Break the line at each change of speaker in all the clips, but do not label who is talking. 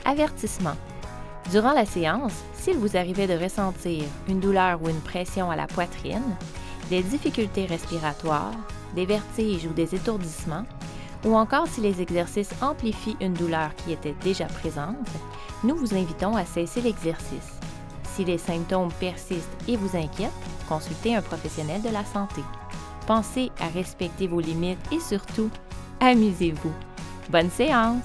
Avertissement. Durant la séance, s'il vous arrivait de ressentir une douleur ou une pression à la poitrine, des difficultés respiratoires, des vertiges ou des étourdissements, ou encore si les exercices amplifient une douleur qui était déjà présente, nous vous invitons à cesser l'exercice. Si les symptômes persistent et vous inquiètent, consultez un professionnel de la santé. Pensez à respecter vos limites et surtout, amusez-vous. Bonne séance!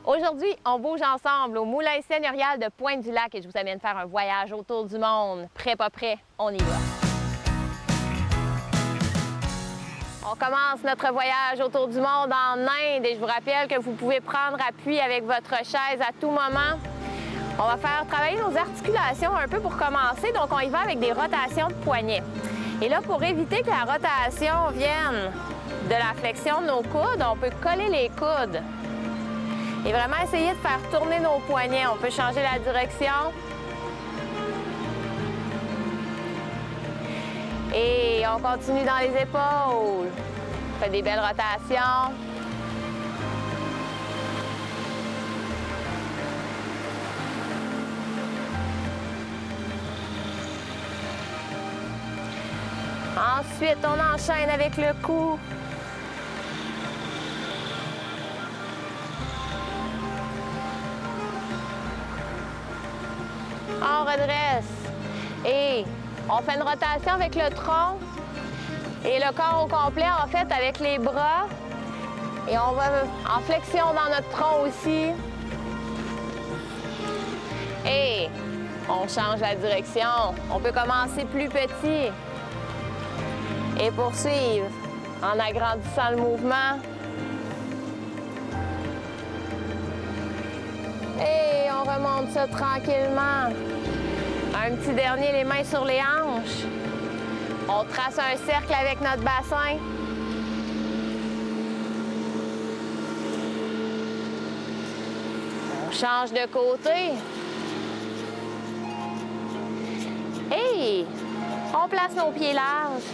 Aujourd'hui, on bouge ensemble au moulin seigneurial de Pointe-du-Lac et je vous amène faire un voyage autour du monde. Prêt, pas prêt? On y va! On commence notre voyage autour du monde en Inde et je vous rappelle que vous pouvez prendre appui avec votre chaise à tout moment. On va faire travailler nos articulations un peu pour commencer, donc on y va avec des rotations de poignets. Et là, pour éviter que la rotation vienne de la flexion de nos coudes, on peut coller les coudes. Et vraiment essayer de faire tourner nos poignets. On peut changer la direction. Et on continue dans les épaules. On fait des belles rotations. Ensuite, on enchaîne avec le cou. On redresse et on fait une rotation avec le tronc et le corps au complet, en fait, avec les bras. Et on va en flexion dans notre tronc aussi. Et on change la direction. On peut commencer plus petit et poursuivre en agrandissant le mouvement. Et on remonte ça tranquillement. Un petit dernier, les mains sur les hanches. On trace un cercle avec notre bassin. On change de côté. Et on place nos pieds larges.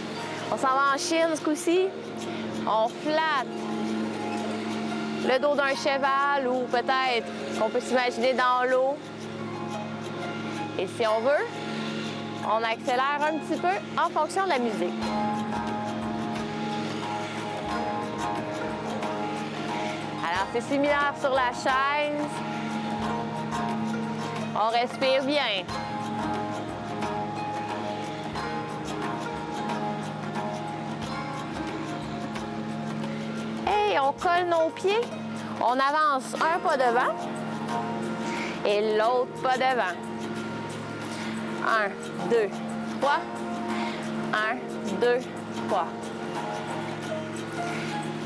On s'en va en chine ce coup-ci. On flatte le dos d'un cheval ou peut-être qu'on peut s'imaginer dans l'eau. Et si on veut, on accélère un petit peu en fonction de la musique. Alors, c'est similaire sur la chaise. On respire bien. Et on colle nos pieds. On avance un pas devant et l'autre pas devant. 1, 2, 3. 1, 2, 3.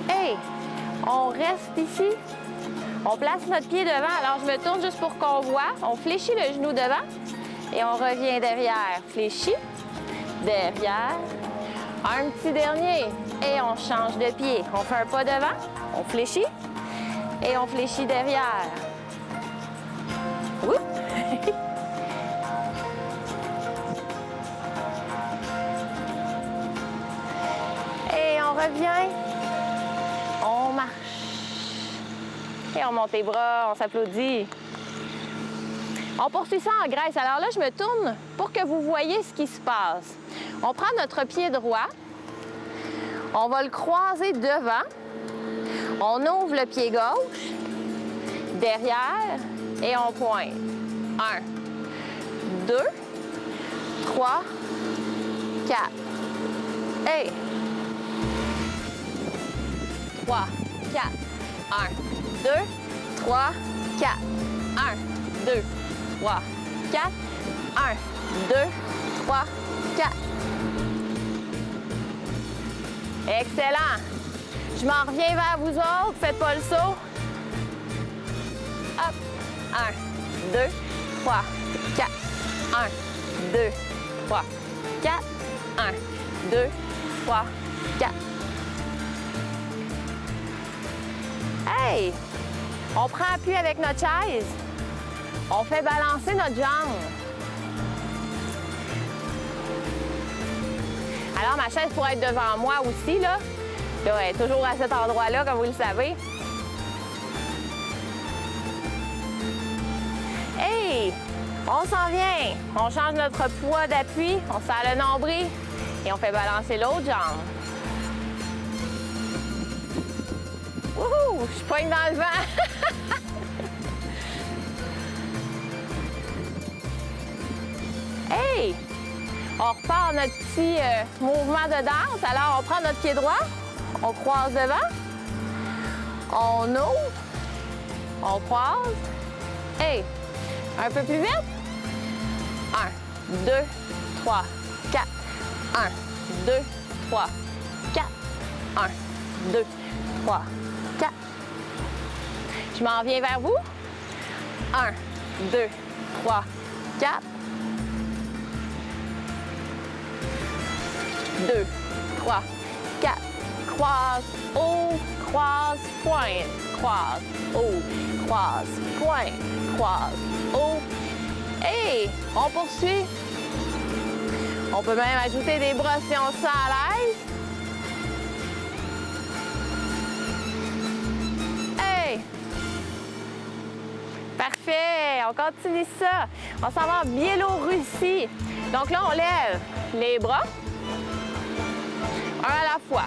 Et on reste ici. On place notre pied devant. Alors, je me tourne juste pour qu'on voit. On fléchit le genou devant et on revient derrière. Fléchit, derrière. Un petit dernier et on change de pied. On fait un pas devant, on fléchit et on fléchit derrière. Oups. Et on revient. On marche. Et on monte les bras, on s'applaudit. On poursuit ça en graisse. Alors là, je me tourne pour que vous voyez ce qui se passe. On prend notre pied droit. On va le croiser devant. On ouvre le pied gauche, derrière, et on pointe. 1, 2, 3, 4. Et 3, 4. 1, 2, 3, 4. 1, 2, 3, 4. 1, 2, 3, 4. Excellent. Je m'en reviens vers vous autres. Faites pas le saut. Hop. 1, 2, 3, 4. 1, 2, 3, 4. 1, 2, 3, 4. Hey! On prend appui avec notre chaise. On fait balancer notre jambe. Alors, ma chaise pourrait être devant moi aussi, là. Là, elle est toujours à cet endroit-là, comme vous le savez. Hey! On s'en vient. On change notre poids d'appui, on serre le nombril et on fait balancer l'autre jambe. Wouhou! Je poigne dans le vent. Hey! On repart notre petit mouvement de danse. Alors, on prend notre pied droit, on croise devant, on ouvre, on croise. Hey! Un peu plus vite. 1, 2, 3, 4. 1, 2, 3, 4. 1, 2, 3, 4. Je m'en viens vers vous. 1, 2, 3, 4. 2, 3, 4. Croise, ouvre, croise, pointe. Croise, ouvre, croise, pointe. Croise, ouvre. Hey! On poursuit. On peut même ajouter des bras si on se sent à l'aise. Hey! Parfait! On continue ça. On s'en va en Biélorussie. Donc là, on lève les bras. Un à la fois.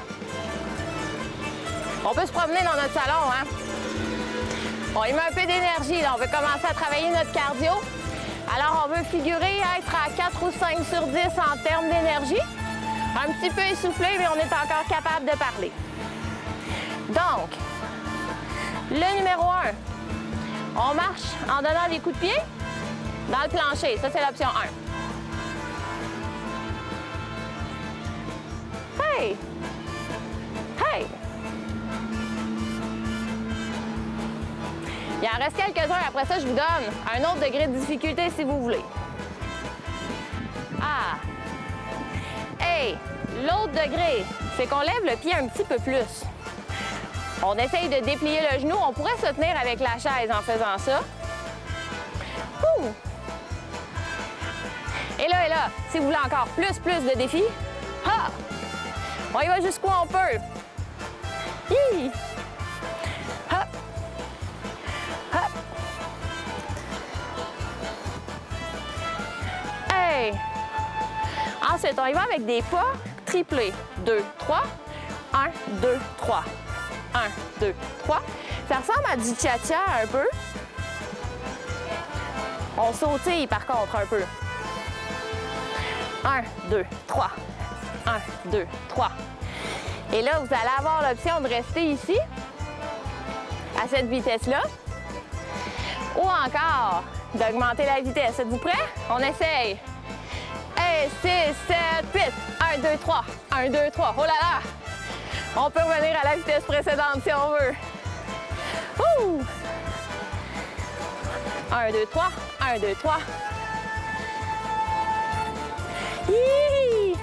On peut se promener dans notre salon, hein? On y met un peu d'énergie. Là, on veut commencer à travailler notre cardio. Alors, on veut figurer être à 4 ou 5 sur 10 en termes d'énergie. Un petit peu essoufflé, mais on est encore capable de parler. Donc, le numéro 1, on marche en donnant des coups de pied dans le plancher. Ça, c'est l'option 1. Hey! Hey! Il en reste quelques-uns. Après ça, je vous donne un autre degré de difficulté si vous voulez. Ah! Hey! L'autre degré, c'est qu'on lève le pied un petit peu plus. On essaye de déplier le genou. On pourrait se tenir avec la chaise en faisant ça. Ouh! Et là, si vous voulez encore plus de défis, ha! On y va jusqu'où on peut. Hi! Hop! Hop! Hey! Ensuite, on y va avec des pas triplés. 2, 3. 1, 2, 3. 1, 2, 3. Ça ressemble à du cha-cha un peu. On sautille par contre un peu. 1, 2, 3. 1, 2, 3. Et là, vous allez avoir l'option de rester ici, à cette vitesse-là, ou encore d'augmenter la vitesse. Êtes-vous prêts? On essaye. Et 6, 7, 8. 1, 2, 3. 1, 2, 3. Oh là là! On peut revenir à la vitesse précédente si on veut. Ouh! 1, 2, 3. 1, 2, 3. Hi!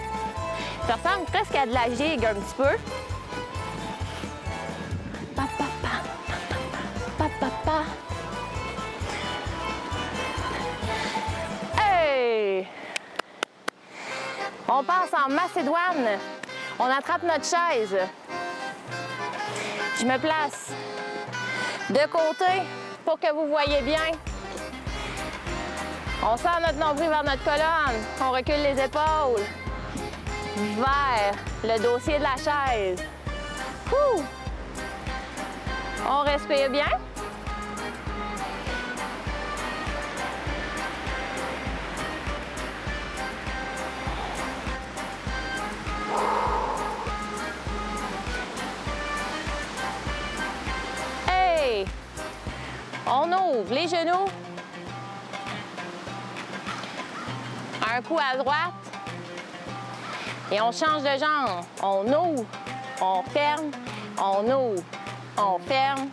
Ça ressemble presque à de la gigue un petit peu. Pa, pa, pa, pa, pa, pa, pa. Hey! On passe en Macédoine. On attrape notre chaise. Je me place de côté pour que vous voyez bien. On sort notre nombril vers notre colonne. On recule les épaules vers le dossier de la chaise. Ouh! On respire bien. Hey! On ouvre les genoux. Un coup à droite. Et on change de jambe. On ouvre, on ferme, on ouvre, on ferme.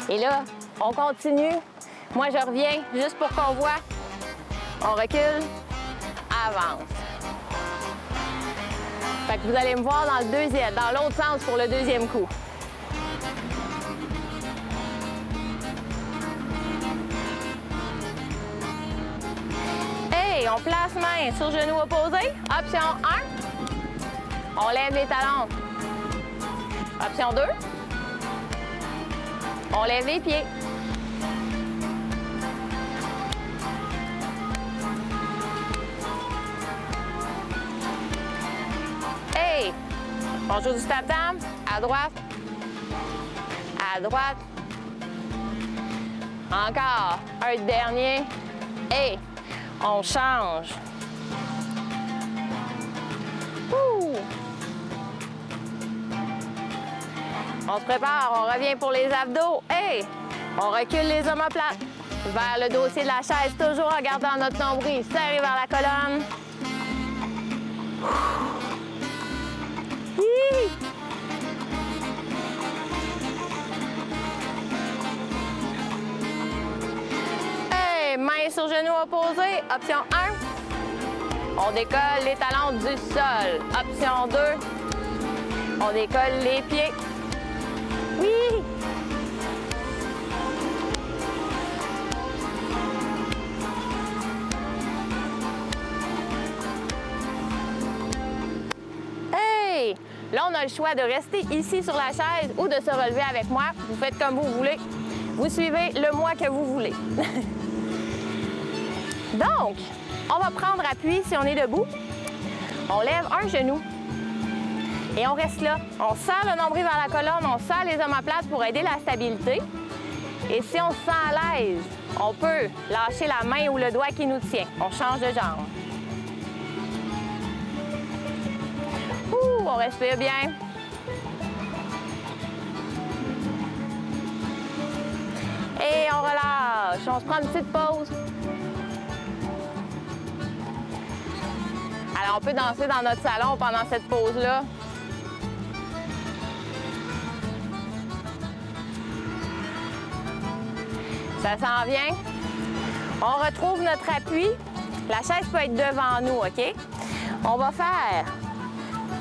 Et là, on continue. Moi, je reviens juste pour qu'on voit. On recule, avance. Fait que vous allez me voir dans l'autre sens pour le deuxième coup. Hey, on place main sur genou opposé. Option 1. On lève les talons. Option 2. On lève les pieds. Hey! On joue du tap-tam. À droite. À droite. Encore. Un dernier. Hey! On change. Ouh! On se prépare, on revient pour les abdos. Hey! On recule les omoplates vers le dossier de la chaise, toujours en gardant notre nombril serré vers la colonne. Hi! Hey! Main sur genou opposé. Option 1. On décolle les talons du sol. Option 2. On décolle les pieds. Oui! Hey! Là, on a le choix de rester ici sur la chaise ou de se relever avec moi. Vous faites comme vous voulez. Vous suivez le moi que vous voulez. Donc, on va prendre appui si on est debout. On lève un genou. Et on reste là. On serre le nombril vers la colonne, on serre les omoplates pour aider la stabilité. Et si on se sent à l'aise, on peut lâcher la main ou le doigt qui nous tient. On change de jambe. Ouh, on respire bien. Et on relâche. On se prend une petite pause. Alors, on peut danser dans notre salon pendant cette pause-là. Ça s'en vient. On retrouve notre appui. La chaise peut être devant nous, OK? On va faire...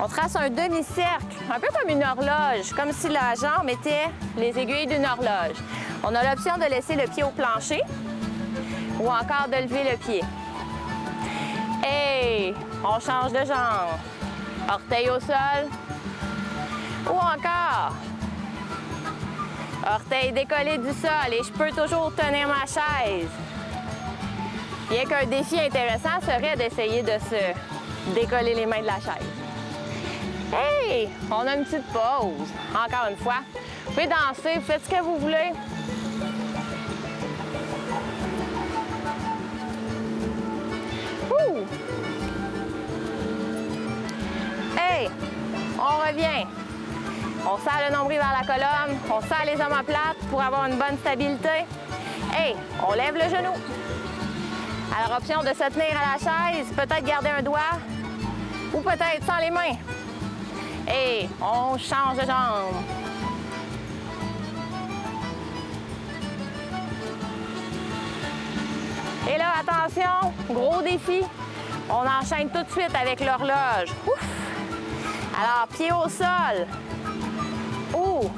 On trace un demi-cercle, un peu comme une horloge, comme si la jambe était les aiguilles d'une horloge. On a l'option de laisser le pied au plancher ou encore de lever le pied. Et on change de jambe. Orteil au sol. Ou encore... Orteil décollé du sol et je peux toujours tenir ma chaise. Bien qu'un défi intéressant serait d'essayer de se décoller les mains de la chaise. Hey! On a une petite pause. Encore une fois. Vous pouvez danser, vous faites ce que vous voulez. Ouh! Hey! On revient. On serre le nombril vers la colonne, on serre les omoplates pour avoir une bonne stabilité. Hey, on lève le genou. Alors, option de se tenir à la chaise, peut-être garder un doigt ou peut-être sans les mains. Hey, on change de jambe. Et là, attention, gros défi. On enchaîne tout de suite avec l'horloge. Ouf! Alors, pied au sol. Ou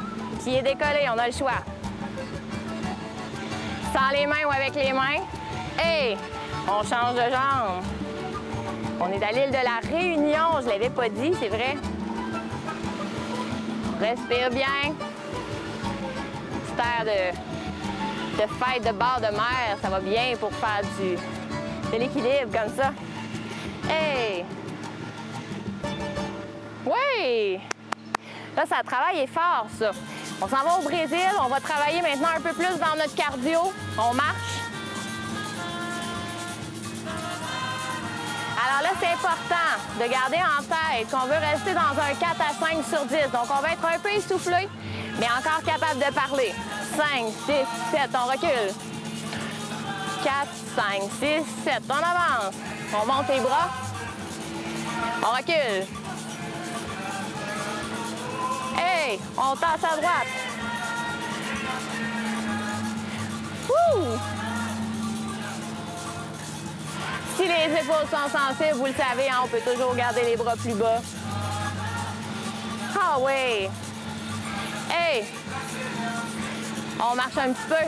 pied décollé, on a le choix. Sans les mains ou avec les mains. Et on change de jambe. On est à l'île de la Réunion, je ne l'avais pas dit, c'est vrai. Respire bien. Petit air de fête de bord de mer, ça va bien pour faire de l'équilibre comme ça. Hey! Oui! Là, ça travaille fort, ça. On s'en va au Brésil. On va travailler maintenant un peu plus dans notre cardio. On marche. Alors là, c'est important de garder en tête qu'on veut rester dans un 4 à 5 sur 10. Donc, on va être un peu essoufflé, mais encore capable de parler. 5, 6, 7, on recule. 4, 5, 6, 7, on avance. On monte les bras. On recule. Hey, on tasse à droite. Wouh! Si les épaules sont sensibles, vous le savez, hein, on peut toujours garder les bras plus bas. Ah oui! Hey! On marche un petit peu.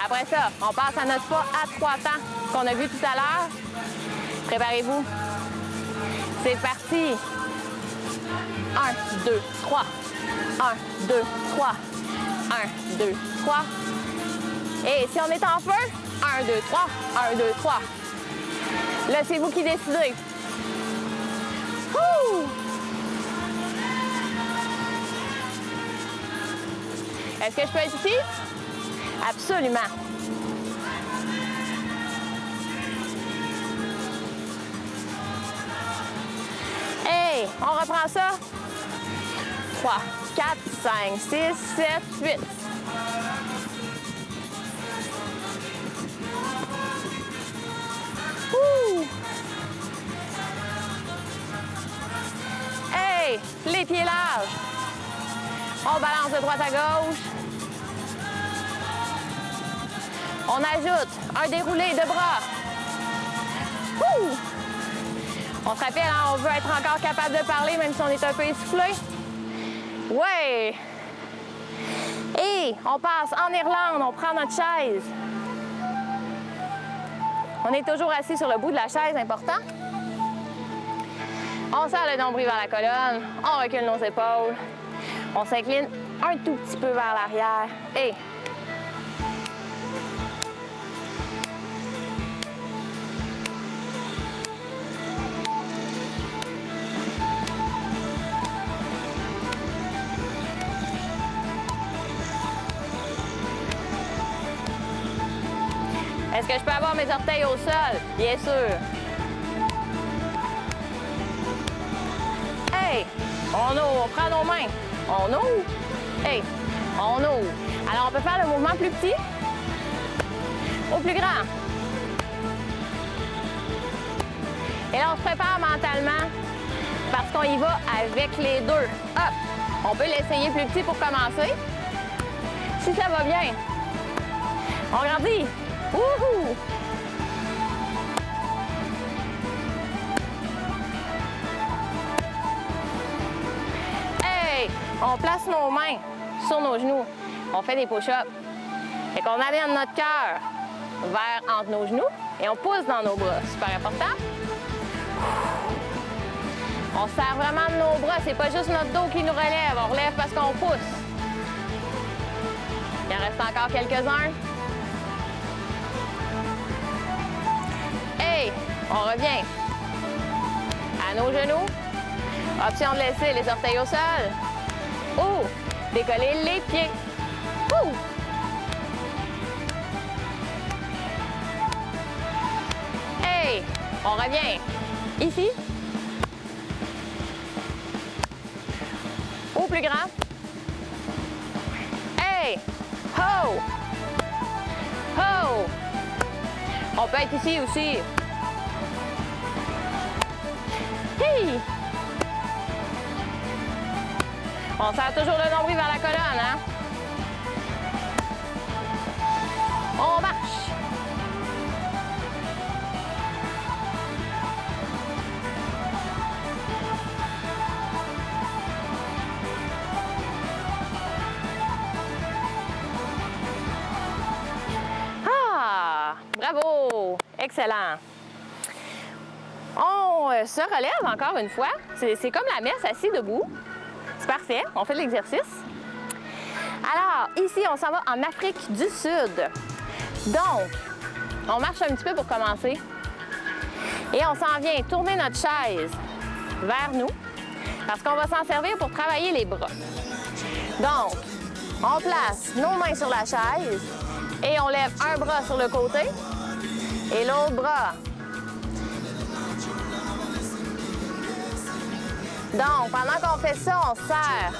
Après ça, on passe à notre pas à 3 temps qu'on a vu tout à l'heure. Préparez-vous. C'est parti. 1, 2, 3. 1, 2, 3. 1, 2, 3. Et si on est en feu, 1, 2, 3. 1, 2, 3. Là, c'est vous qui décidez. Ouh! Est-ce que je peux être ici? Absolument. Hey, on reprend ça. 3, 4, 5, 6, 7, 8. Ouh! Hey, les pieds larges. On balance de droite à gauche. On ajoute un déroulé de bras. Ouh! On se rappelle, hein, on veut être encore capable de parler même si on est un peu essoufflé. Ouais! Et on passe en Irlande, on prend notre chaise. On est toujours assis sur le bout de la chaise, important. On serre le nombril vers la colonne, on recule nos épaules. On s'incline un tout petit peu vers l'arrière. Et est-ce que je peux avoir mes orteils au sol? Bien sûr. Hey! On ouvre, on prend nos mains. On ouvre. Hey! On ouvre. Alors, on peut faire le mouvement plus petit ou plus grand. Et là, on se prépare mentalement parce qu'on y va avec les deux. Hop! On peut l'essayer plus petit pour commencer. Si ça va bien. On grandit. Wouhou! Hey! On place nos mains sur nos genoux. On fait des push-ups. Fait qu'on amène notre cœur vers entre nos genoux et on pousse dans nos bras. Super important. On se sert vraiment de nos bras. C'est pas juste notre dos qui nous relève. On relève parce qu'on pousse. Il en reste encore quelques-uns. Hey, on revient à nos genoux. Option de laisser les orteils au sol. Ou décoller les pieds. Ouh. Hey, on revient ici. Ou plus grand. Hey, ho, ho. On peut être ici aussi. Hey! On serre toujours le nombril vers la colonne, hein? On marche. Ah! Bravo! Excellent. On se relève encore une fois. C'est comme la messe assis debout. C'est parfait. On fait de l'exercice. Alors, ici, on s'en va en Afrique du Sud. Donc, on marche un petit peu pour commencer. Et on s'en vient tourner notre chaise vers nous parce qu'on va s'en servir pour travailler les bras. Donc, on place nos mains sur la chaise et on lève un bras sur le côté et l'autre bras. Donc, pendant qu'on fait ça, on serre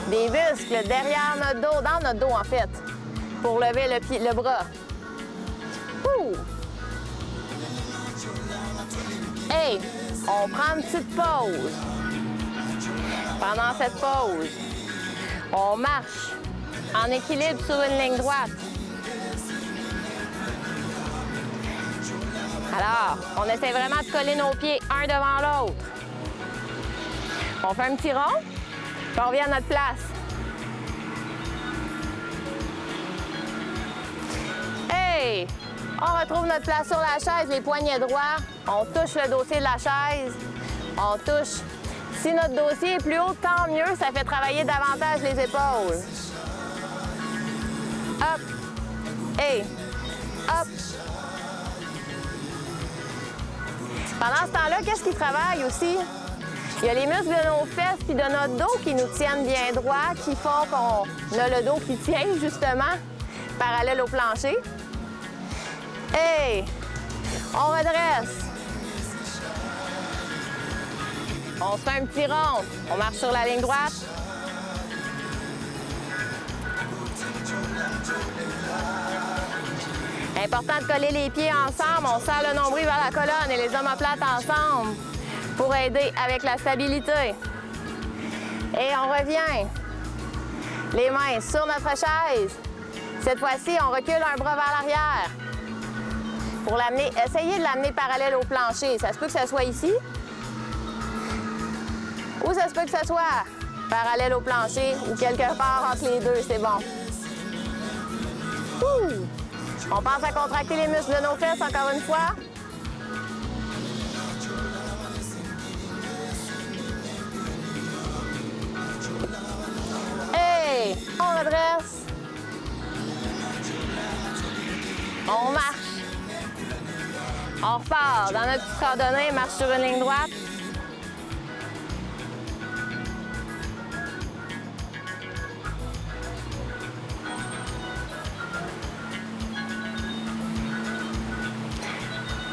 des muscles derrière notre dos, dans notre dos en fait, pour lever le bras. Ouh! Hey, on prend une petite pause. Pendant cette pause, on marche en équilibre sur une ligne droite. Alors, on essaie vraiment de coller nos pieds un devant l'autre. On fait un petit rond, puis on revient à notre place. Hey! On retrouve notre place sur la chaise, les poignets droits. On touche le dossier de la chaise. On touche. Si notre dossier est plus haut, tant mieux, ça fait travailler davantage les épaules. Hop! Hey! Hop! Pendant ce temps-là, qu'est-ce qui travaille aussi? Il y a les muscles de nos fesses et de notre dos qui nous tiennent bien droit, qui font qu'on a le dos qui tient, justement, parallèle au plancher. Hey! On redresse. On se fait un petit rond. On marche sur la ligne droite. Important de coller les pieds ensemble. On serre le nombril vers la colonne et les omoplates ensemble pour aider avec la stabilité. Et on revient. Les mains sur notre chaise. Cette fois-ci, on recule un bras vers l'arrière. Pour l'amener, essayez de l'amener parallèle au plancher. Ça se peut que ça soit ici. Ou ça se peut que ça soit parallèle au plancher ou quelque part entre les deux, c'est bon. Ouh. On pense à contracter les muscles de nos fesses encore une fois. Hey! On redresse. On marche. On repart dans notre petite randonnée, marche sur une ligne droite.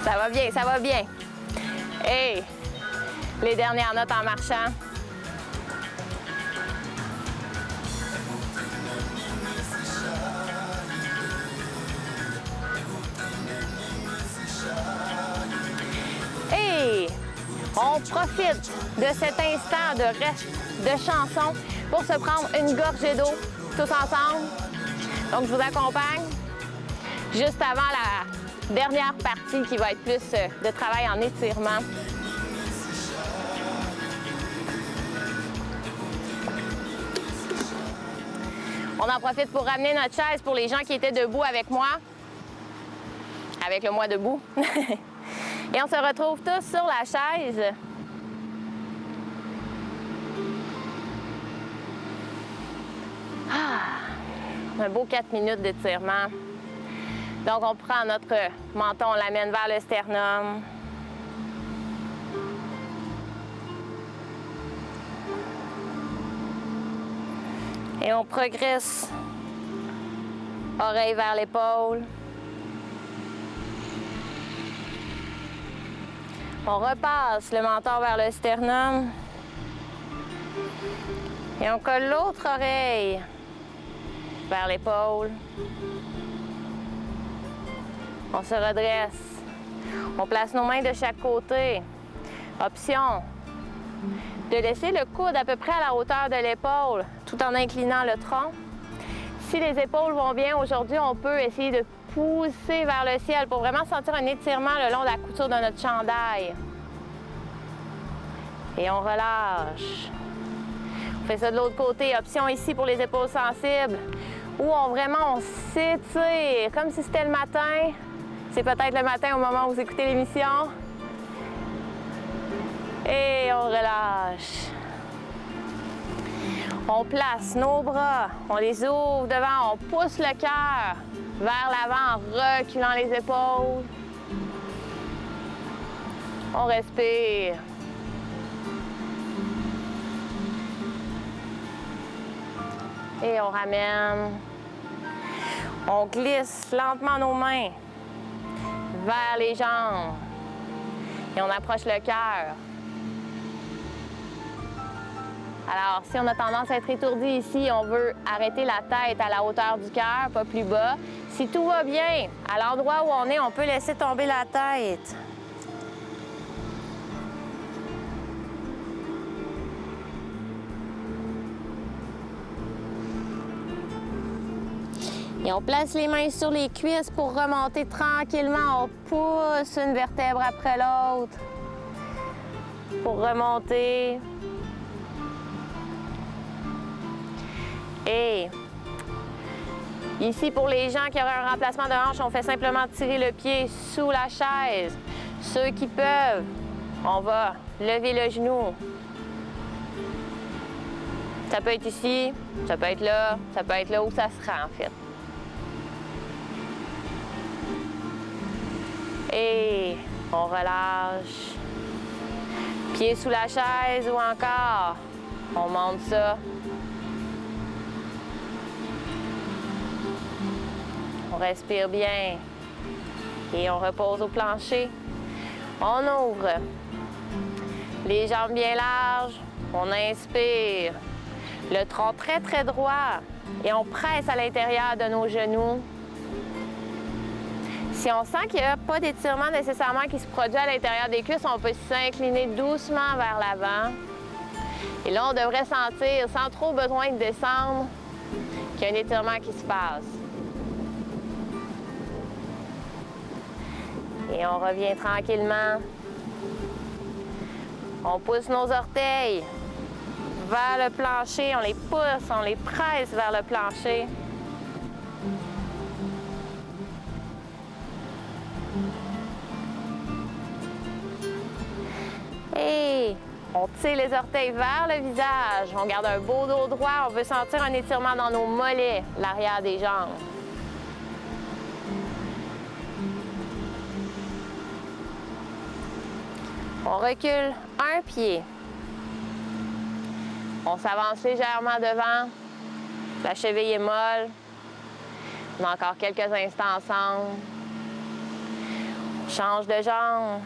Ça va bien, ça va bien. Et les dernières notes en marchant. Et on profite de cet instant de reste de chanson pour se prendre une gorgée d'eau tous ensemble. Donc, je vous accompagne juste avant la dernière partie qui va être plus de travail en étirement. On en profite pour ramener notre chaise pour les gens qui étaient debout avec moi. Avec le moi debout. Et on se retrouve tous sur la chaise. Un beau 4 minutes d'étirement. Donc, on prend notre menton, on l'amène vers le sternum. Et on progresse. Oreille vers l'épaule. On repasse le menton vers le sternum. Et on colle l'autre oreille vers l'épaule. On se redresse. On place nos mains de chaque côté. Option de laisser le coude à peu près à la hauteur de l'épaule tout en inclinant le tronc. Si les épaules vont bien aujourd'hui, on peut essayer de pousser vers le ciel pour vraiment sentir un étirement le long de la couture de notre chandail. Et on relâche. On fait ça de l'autre côté. Option ici pour les épaules sensibles où on s'étire comme si c'était le matin. C'est peut-être le matin au moment où vous écoutez l'émission. Et on relâche. On place nos bras, on les ouvre devant, on pousse le cœur vers l'avant en reculant les épaules. On respire. Et on ramène. On glisse lentement nos mains vers les jambes. Et on approche le cœur. Alors, si on a tendance à être étourdi ici, on veut arrêter la tête à la hauteur du cœur, pas plus bas. Si tout va bien, à l'endroit où on est, on peut laisser tomber la tête. Et on place les mains sur les cuisses pour remonter tranquillement. On pousse une vertèbre après l'autre pour remonter. Et ici, pour les gens qui auraient un remplacement de hanche, on fait simplement tirer le pied sous la chaise. Ceux qui peuvent, on va lever le genou. Ça peut être ici, ça peut être là où ça sera en fait. Et on relâche. Pied sous la chaise ou encore, on monte ça. On respire bien et on repose au plancher. On ouvre les jambes bien larges, on inspire, le tronc très très droit et on presse à l'intérieur de nos genoux. Si on sent qu'il n'y a pas d'étirement nécessairement qui se produit à l'intérieur des cuisses, on peut s'incliner doucement vers l'avant. Et là, on devrait sentir, sans trop besoin de descendre, qu'il y a un étirement qui se passe. Et on revient tranquillement. On pousse nos orteils vers le plancher, on les pousse, on les presse vers le plancher. Et on tire les orteils vers le visage. On garde un beau dos droit. On veut sentir un étirement dans nos mollets, l'arrière des jambes. On recule un pied. On s'avance légèrement devant. La cheville est molle. On a encore quelques instants ensemble. On change de jambe.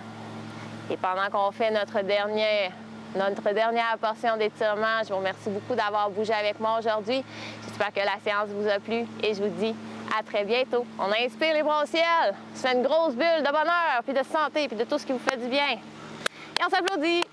Et pendant qu'on fait notre dernière portion d'étirement, je vous remercie beaucoup d'avoir bougé avec moi aujourd'hui. J'espère que la séance vous a plu et je vous dis à très bientôt. On inspire les bras au ciel, on se fait une grosse bulle de bonheur, puis de santé, puis de tout ce qui vous fait du bien. Et on s'applaudit!